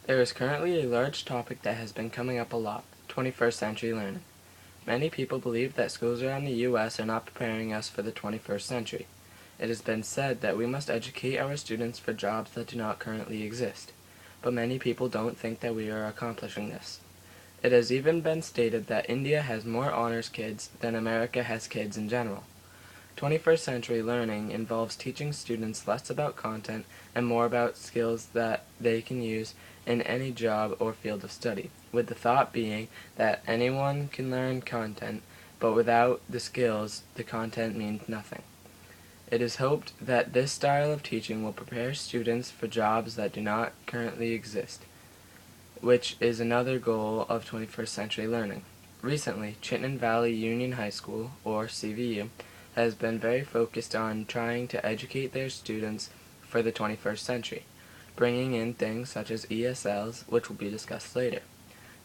There is currently a large topic that has been coming up a lot: 21st century learning. Many people believe that schools around the U.S. are not preparing us for the 21st century. It has been said that we must educate our students for jobs that do not currently exist, but many people don't think that we are accomplishing this. It has even been stated that India has more honors kids than America has kids in general. 21st century learning involves teaching students less about content and more about skills that they can use in any job or field of study, with the thought being that anyone can learn content, but without the skills, the content means nothing. It is hoped that this style of teaching will prepare students for jobs that do not currently exist, which is another goal of 21st century learning. Recently, Chittenden Valley Union High School, or CVU, has been very focused on trying to educate their students for the 21st century, bringing in things such as ESLs, which will be discussed later.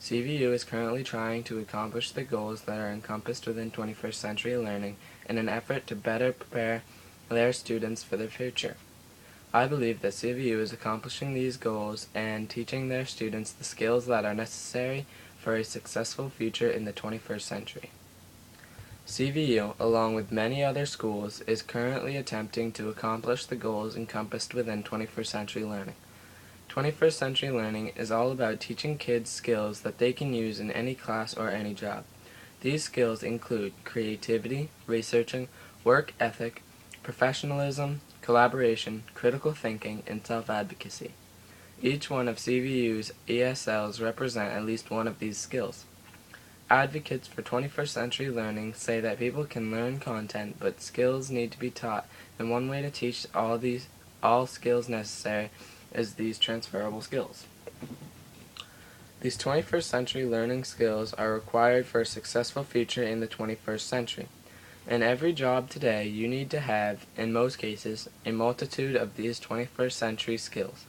CVU is currently trying to accomplish the goals that are encompassed within 21st century learning in an effort to better prepare their students for the future. I believe that CVU is accomplishing these goals and teaching their students the skills that are necessary for a successful future in the 21st century. CVU, along with many other schools, is currently attempting to accomplish the goals encompassed within 21st century learning. 21st century learning is all about teaching kids skills that they can use in any class or any job. These skills include creativity, researching, work ethic, professionalism, collaboration, critical thinking, and self-advocacy. Each one of CVU's ESLs represent at least one of these skills. Advocates for 21st century learning say that people can learn content, but skills need to be taught, and one way to teach all skills necessary is these transferable skills. These 21st century learning skills are required for a successful future in the 21st century. In every job today, you need to have, in most cases, a multitude of these 21st century skills.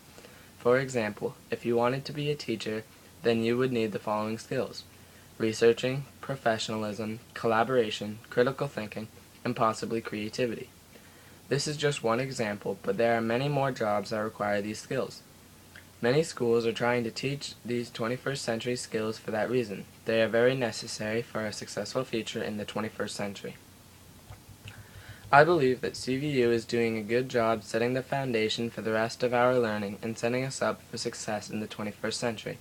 For example, if you wanted to be a teacher, then you would need the following skills: researching, professionalism, collaboration, critical thinking, and possibly creativity. This is just one example, but there are many more jobs that require these skills. Many schools are trying to teach these 21st century skills for that reason. They are very necessary for a successful future in the 21st century. I believe that CVU is doing a good job setting the foundation for the rest of our learning and setting us up for success in the 21st century.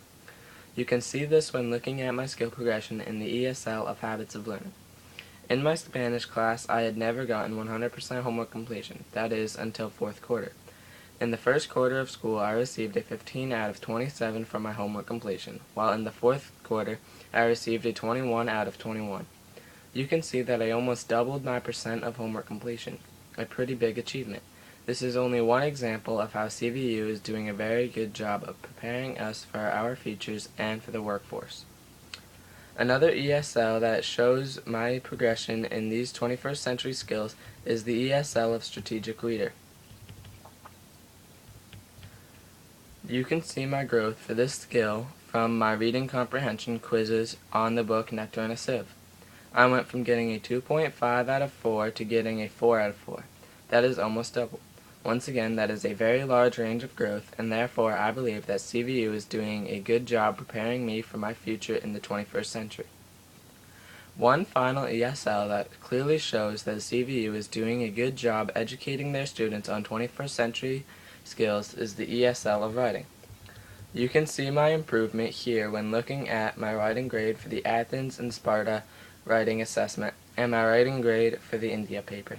You can see this when looking at my skill progression in the ESL of Habits of Learning. In my Spanish class, I had never gotten 100% homework completion, that is, until 4th quarter. In the first quarter of school, I received a 15 out of 27 for my homework completion, while in the 4th quarter, I received a 21 out of 21. You can see that I almost doubled my percent of homework completion, a pretty big achievement. This is only one example of how CVU is doing a very good job of preparing us for our futures and for the workforce. Another ESL that shows my progression in these 21st century skills is the ESL of Strategic Reader. You can see my growth for this skill from my reading comprehension quizzes on the book Nectar and a Sieve. I went from getting a 2.5 out of 4 to getting a 4 out of 4. That is almost double. Once again, that is a very large range of growth, and therefore I believe that CVU is doing a good job preparing me for my future in the 21st century. One final ESL that clearly shows that CVU is doing a good job educating their students on 21st century skills is the ESL of writing. You can see my improvement here when looking at my writing grade for the Athens and Sparta writing assessment and my writing grade for the India paper.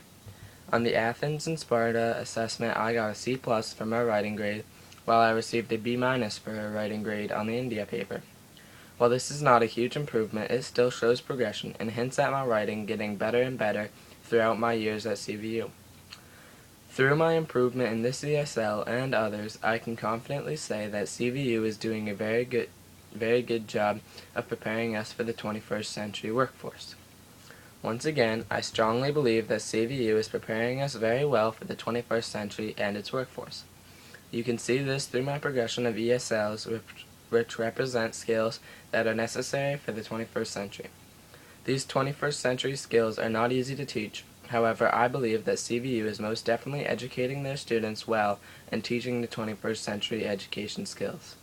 On the Athens and Sparta assessment, I got a C+ for my writing grade, while I received a B- for a writing grade on the India paper. While this is not a huge improvement, it still shows progression and hints at my writing getting better and better throughout my years at CVU. Through my improvement in this ESL and others, I can confidently say that CVU is doing a very good job of preparing us for the 21st century workforce. Once again, I strongly believe that CVU is preparing us very well for the 21st century and its workforce. You can see this through my progression of ESLs, which represent skills that are necessary for the 21st century. These 21st century skills are not easy to teach. However, I believe that CVU is most definitely educating their students well and teaching the 21st century education skills.